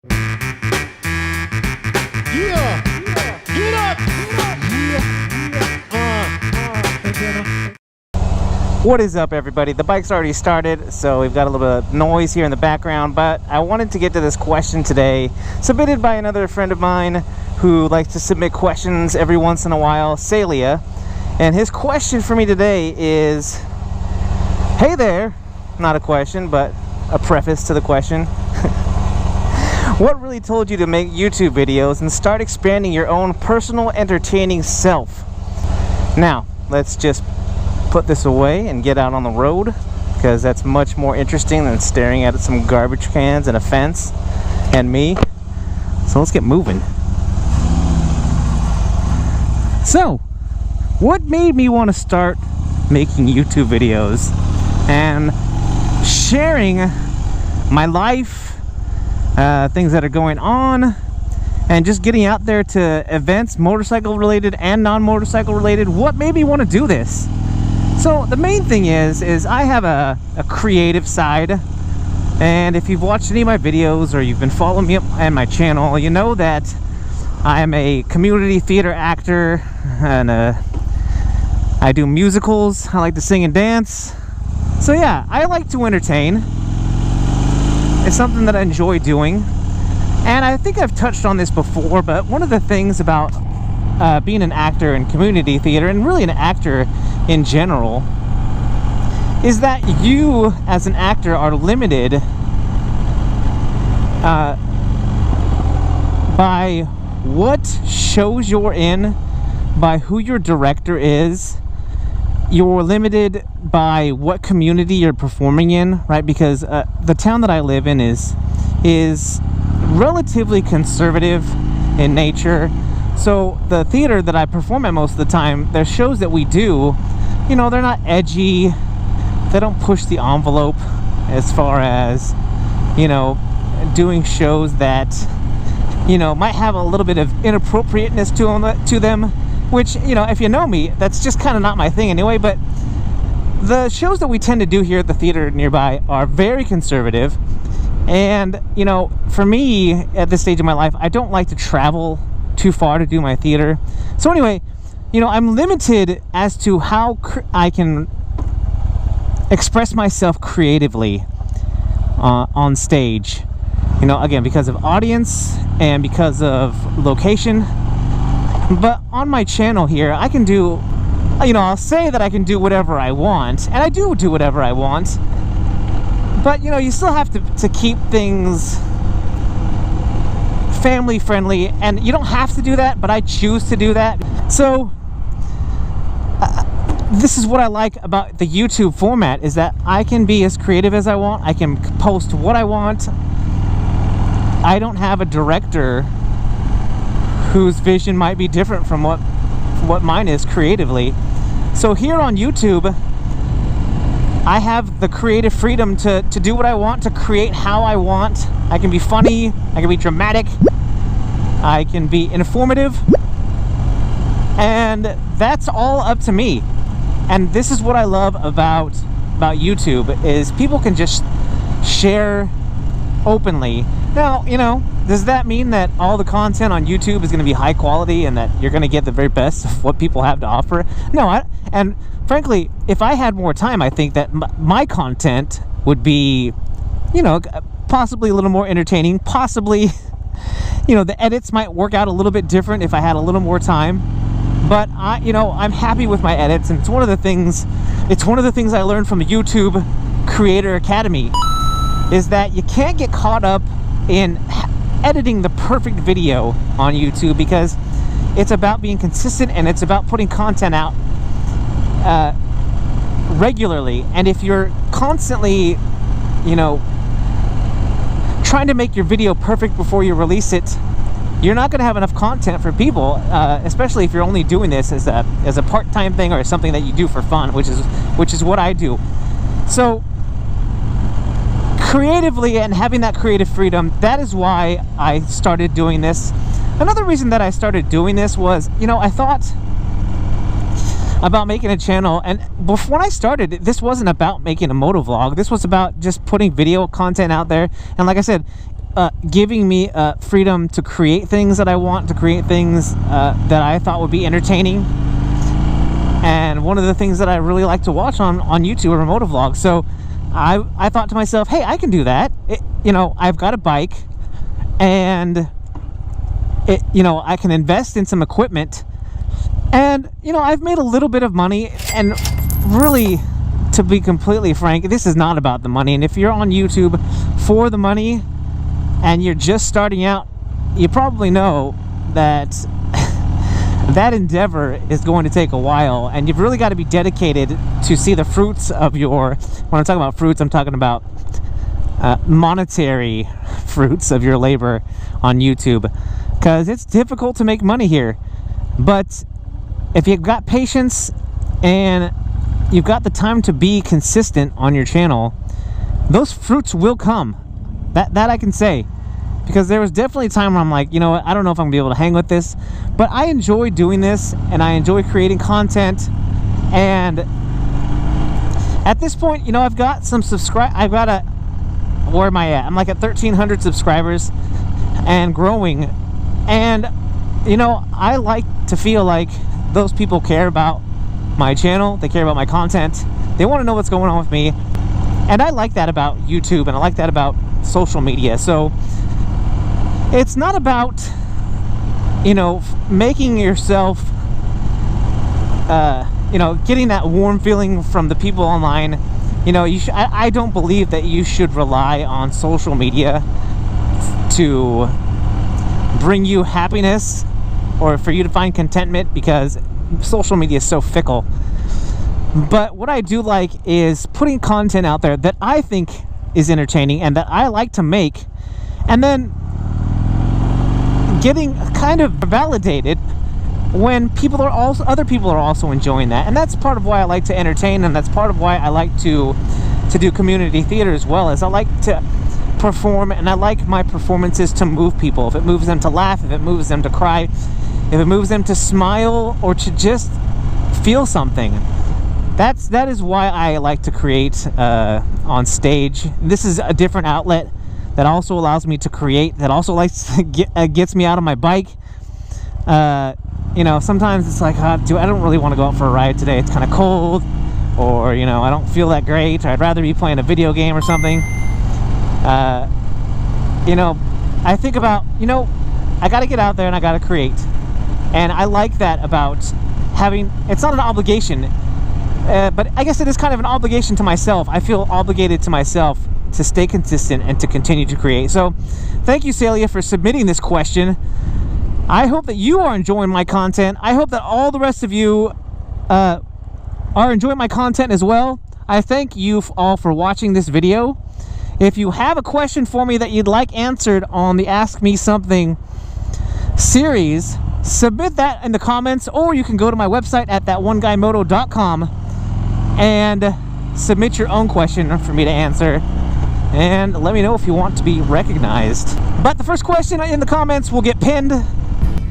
Yeah! Get up! What is up, everybody? The bike's already started, so we've got a little bit of noise here in the background, but I wanted to get to this question today, submitted by another friend of mine who likes to submit questions every once in a while, Celia. And his question for me today is, hey there, not a question, but a preface to the question. What really told you to make YouTube videos and start expanding your own personal entertaining self? Now, let's just put this away and get out on the road, because that's much more interesting than staring at some garbage cans and a fence and me. So let's get moving. So, what made me want to start making YouTube videos and sharing my life, things that are going on, and just getting out there to events, motorcycle related and non-motorcycle related? What made me want to do this? So the main thing is I have a creative side, and if you've watched any of my videos or you've been following me on my channel, you know that I am a community theater actor, and I do musicals. I like to sing and dance. So yeah, I like to entertain. It's something that I enjoy doing, and I think I've touched on this before, but one of the things about being an actor in community theater, and really an actor in general, is that you as an actor are limited by what shows you're in, by who your director is. You're limited by what community you're performing in, right? Because the town that I live in is relatively conservative in nature. So the theater that I perform at most of the time, there's shows that we do, you know, they're not edgy, they don't push the envelope as far as, you know, doing shows that, you know, might have a little bit of inappropriateness to them, which, you know, if you know me, that's just kind of not my thing anyway. But the shows that we tend to do here at the theater nearby are very conservative, and, you know, for me at this stage of my life, I don't like to travel too far to do my theater. So anyway, you know, I'm limited as to how I can express myself creatively on stage, you know, again, because of audience and because of location. But on my channel here, I can do, you know, I'll say that I can do whatever I want, and I do whatever I want, but, you know, you still have to keep things family friendly, and you don't have to do that, but I choose to do that. So this is what I like about the YouTube format, is that I can be as creative as I want. I can post what I want. I don't have a director whose vision might be different from what mine is creatively. So here on YouTube, I have the creative freedom to do what I want, to create how I want. I can be funny, I can be dramatic, I can be informative, and that's all up to me. And this is what I love about YouTube, is people can just share openly. Now, you know, does that mean that all the content on YouTube is going to be high quality and that you're going to get the very best of what people have to offer? No, and frankly, if I had more time, I think that my content would be, you know, possibly a little more entertaining, possibly, you know, the edits might work out a little bit different if I had a little more time. But you know, I'm happy with my edits, and it's one of the things I learned from the YouTube Creator Academy, is that you can't get caught up in editing the perfect video on YouTube, because it's about being consistent and it's about putting content out regularly. And if you're constantly, you know, trying to make your video perfect before you release it, you're not going to have enough content for people, especially if you're only doing this as a part-time thing or something that you do for fun, which is what I do. So creatively, and having that creative freedom, that is why I started doing this. Another reason that I started doing this was, you know, I thought about making a channel, and when I started, this wasn't about making a motovlog. This was about just putting video content out there. And like I said, giving me freedom to create things that I want, to create things that I thought would be entertaining. And one of the things that I really like to watch on YouTube are motovlogs. So I thought to myself, hey, I can do that. I've got a bike, and I can invest in some equipment, and I've made a little bit of money. And really, to be completely frank, this is not about the money. And if you're on YouTube for the money and you're just starting out, you probably know that that endeavor is going to take a while, and you've really got to be dedicated to see the fruits of your, when I'm talking about fruits, I'm talking about monetary fruits of your labor on YouTube, because it's difficult to make money here. But if you've got patience and you've got the time to be consistent on your channel, those fruits will come. That I can say. Because there was definitely a time where I'm like, you know what, I don't know if I'm going to be able to hang with this. But I enjoy doing this, and I enjoy creating content. And at this point, I've got some where am I at? I'm like at 1,300 subscribers and growing. And, I like to feel like those people care about my channel. They care about my content. They want to know what's going on with me. And I like that about YouTube, and I like that about social media. So it's not about, making yourself, getting that warm feeling from the people online. I don't believe that you should rely on social media to bring you happiness or for you to find contentment, because social media is so fickle. But what I do like is putting content out there that I think is entertaining and that I like to make, and then getting kind of validated when other people are also enjoying that. And that's part of why I like to entertain, and that's part of why I like to do community theater as well, as I like to perform, and I like my performances to move people. If it moves them to laugh, if it moves them to cry, if it moves them to smile, or to just feel something, that is why I like to create on stage. This is a different outlet that also allows me to create, that also gets me out of my bike. Sometimes it's like, I don't really want to go out for a ride today. It's kind of cold, or I don't feel that great, or I'd rather be playing a video game or something. I think about, I got to get out there and I got to create. And I like that about having, it's not an obligation, but I guess it is kind of an obligation to myself. I feel obligated to myself to stay consistent and to continue to create. So thank you, Celia, for submitting this question. I hope that you are enjoying my content. I hope that all the rest of you are enjoying my content as well. I thank you all for watching this video. If you have a question for me that you'd like answered on the Ask Me Something series, submit that in the comments, or you can go to my website at thatoneguymoto.com and submit your own question for me to answer, and let me know if you want to be recognized. But the first question in the comments will get pinned.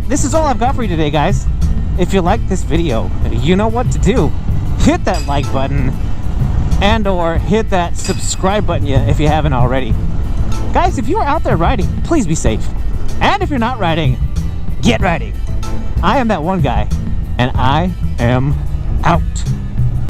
This is all I've got for you today, guys. If you like this video, you know what to do. Hit that like button, and or hit that subscribe button if you haven't already. Guys, if you are out there riding, please be safe. And if you're not riding, get riding. I am that one guy, and I am out.